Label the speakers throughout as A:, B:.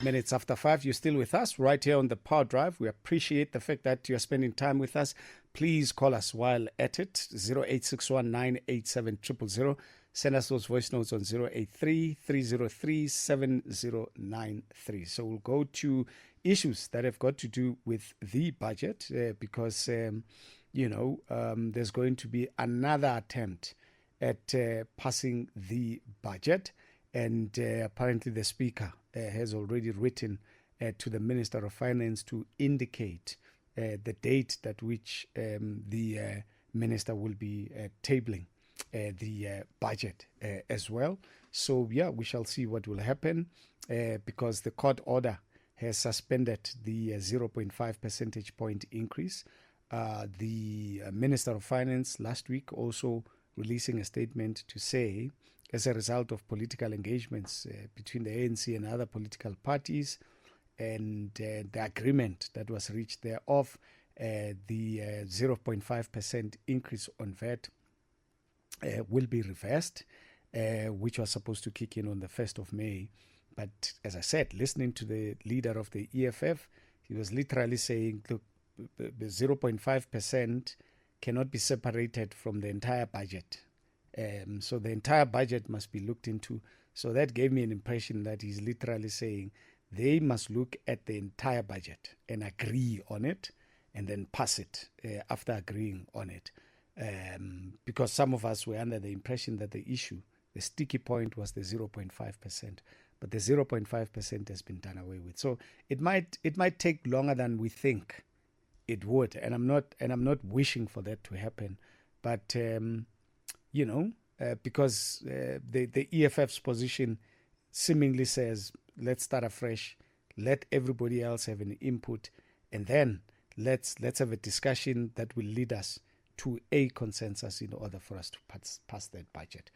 A: Minutes after 5, you're still with us right here on the Power Drive. We appreciate the fact that you're spending time with us. Please call us while at it, 0861-987-000. Send us those voice notes on 083-303-7093. So we'll go to issues that have got to do with the budget because, there's going to be another attempt at passing the budget. And apparently the Speaker has already written to the Minister of Finance to indicate the date at which the Minister will be tabling the budget as well. So, we shall see what will happen because the court order has suspended the 0.5 percentage point increase. The Minister of Finance last week also releasing a statement to say, as a result of political engagements between the ANC and other political parties and the agreement that was reached thereof, the 0.5% increase on VAT will be reversed, which was supposed to kick in on the 1st of May. But as I said, listening to the leader of the EFF, he was literally saying, look, the 0.5% cannot be separated from the entire budget. So the entire budget must be looked into. So that gave me an impression that he's literally saying they must look at the entire budget and agree on it and then pass it after agreeing on it. Because some of us were under the impression that the sticky point was the 0.5%, but the 0.5% has been done away with. So it might take longer than we think it would, and I'm not wishing for that to happen, but because the EFF's position seemingly says, let's start afresh, let everybody else have an input, and then let's have a discussion that will lead us to a consensus in order for us to pass that budget.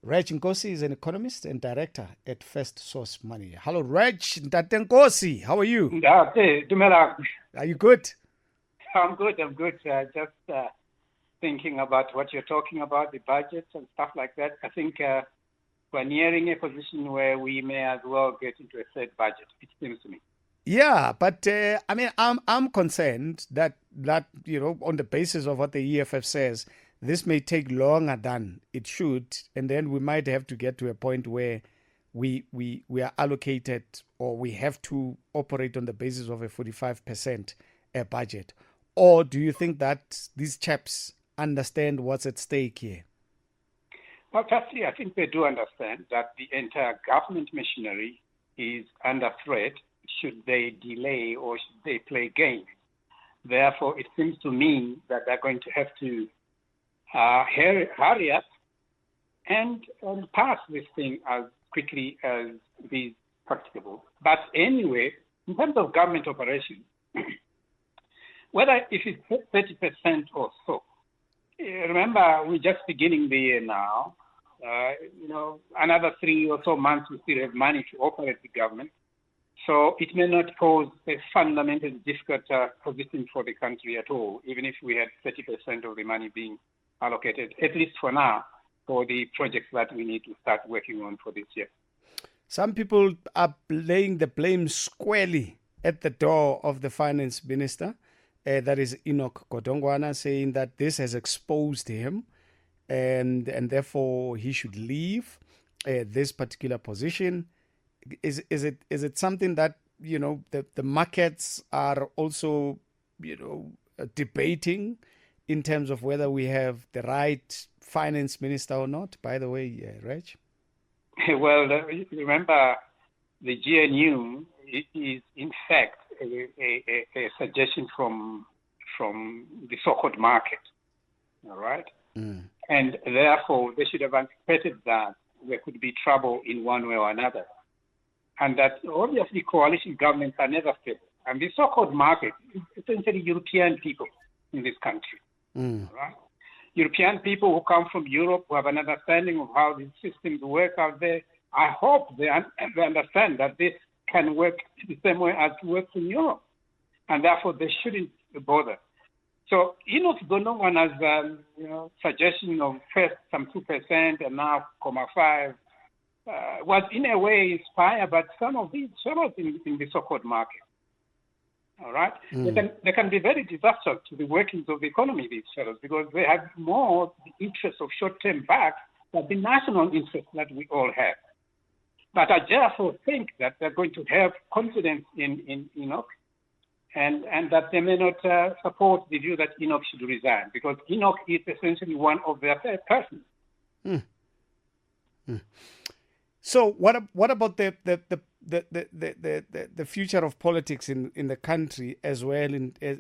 A: Regde Nkosi is an economist and director at First Source Money. Hello, Regde Nkosi. How are you? Are you good?
B: I'm good. Just thinking about what you're talking about, the budgets and stuff like that. I think we're nearing a position where we may as well get into a third budget, it seems to me.
A: Yeah, but I'm concerned that on the basis of what the EFF says, this may take longer than it should, and then we might have to get to a point where we are allocated, or we have to operate on the basis of a 45% budget. Or do you think that these chaps understand what's at stake here?
B: Well, firstly, I think they do understand that the entire government machinery is under threat should they delay or should they play games. Therefore, it seems to me that they're going to have to hurry up and pass this thing as quickly as is practicable. But anyway, in terms of government operations, if it's 30% or so, remember, we're just beginning the year now. Another 3 or so months, we still have money to operate the government. So it may not pose a fundamentally difficult position for the country at all, even if we had 30% of the money being allocated, at least for now, for the projects that we need to start working on for this year.
A: Some people are laying the blame squarely at the door of the finance minister, that is Enoch Godongwana, saying that this has exposed him and therefore he should leave this particular position. Is it something that the markets are also debating in terms of whether we have the right finance minister or not? By the way, Reg.
B: Well, remember, the GNU is in fact a suggestion from the so-called market. All right. And therefore, they should have anticipated that there could be trouble in one way or another. And that obviously coalition governments are never stable. And the so-called market is essentially European people in this country. Right? European people who come from Europe, who have an understanding of how these systems work out there. I hope they understand that this can work the same way as it works in Europe. And therefore, they shouldn't bother. So Enoch Godongwana's suggestion of first some 2% and now 0.5 was in a way inspired by some of these fellows in the so-called market. All right, they can be very disastrous to the workings of the economy. These fellows, because they have more the interest of short-term backs than the national interest that we all have. But I therefore think that they're going to have confidence in Enoch, and that they may not support the view that Enoch should resign, because Enoch is essentially one of their third persons.
A: So what about the future of politics in the country as well,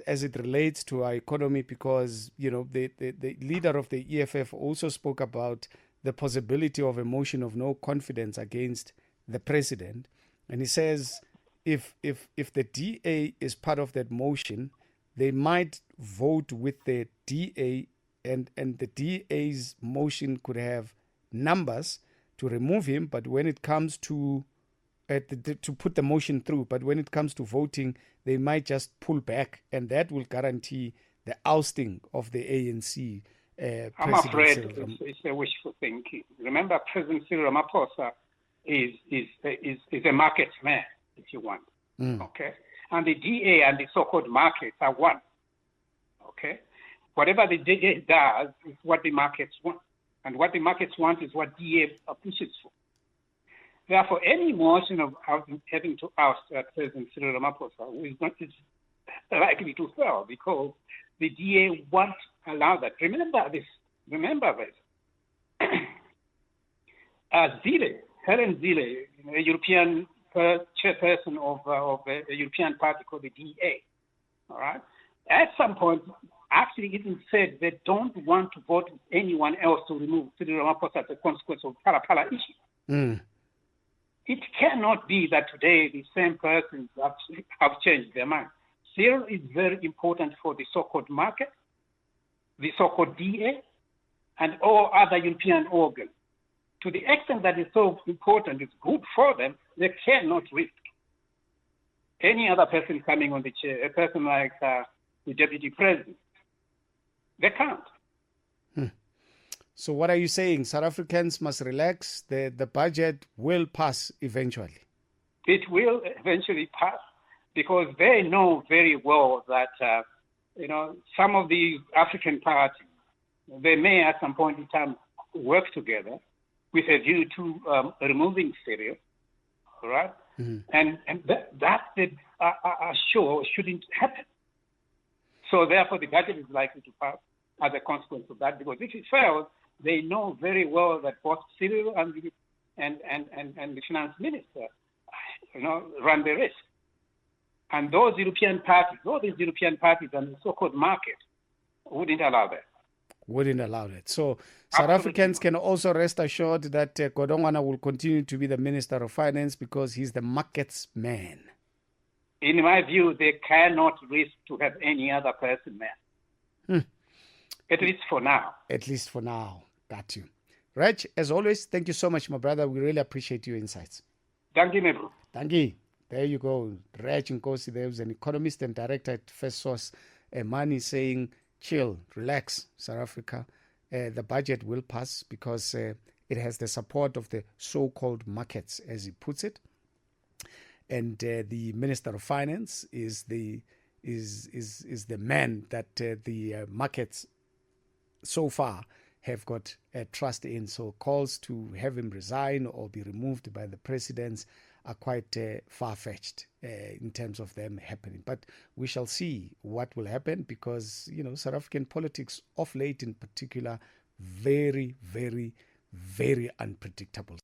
A: as it relates to our economy? Because the leader of the EFF also spoke about the possibility of a motion of no confidence against the president, and he says if the DA is part of that motion, they might vote with the DA, and the DA's motion could have numbers to remove him, but when it comes to put the motion through, but when it comes to voting, they might just pull back, and that will guarantee the ousting of the ANC.
B: I'm afraid it's a wishful thinking. Remember, President Cyril Ramaphosa is a market man, if you want. Okay, and the DA and the so-called markets are one. Okay, whatever the DA does is what the markets want. And what the markets want is what DA pushes for. Therefore, any motion of having to oust President Cyril Ramaphosa is likely to fail, because the DA won't allow that. Remember this. Helen Zille, a European chairperson of a European party called the DA, all right, at some point actually even said they don't want to vote with anyone else to remove Cyril Ramaphosa as a consequence of Pala issue. It cannot be that today the same persons have changed their mind. Cyril is very important for the so-called market, the so-called DA, and all other European organs. To the extent that it's so important, it's good for them, they cannot risk any other person coming on the chair, a person like the deputy president. They can't.
A: So what are you saying? South Africans must relax. The budget will pass eventually.
B: It will eventually pass, because they know very well that some of these African parties, they may at some point in time work together with a view to removing Syria, all right? And that they are sure shouldn't happen. So therefore, the budget is likely to pass as a consequence of that, because if it fails, they know very well that both Cyril and the finance minister, run the risk. And those European parties, and the so-called market wouldn't allow that. So South Africans can also rest assured that Godongwana will continue to be the Minister of Finance, because he's the market's man. In my view, they cannot risk to have any other person there. At least for now. Got you.
A: Reg, as always, thank you so much, my brother. We really appreciate your insights.
B: Thank you, my bro.
A: Thank you. There you go. Regde Nkosi, there's an economist and director at First Source Money, saying, chill, relax, South Africa. The budget will pass because it has the support of the so-called markets, as he puts it. And the Minister of Finance is the man that the markets so far have got trust in. So calls to have him resign or be removed by the presidents are quite far-fetched in terms of them happening. But we shall see what will happen, because South African politics of late in particular, very, very, very unpredictable.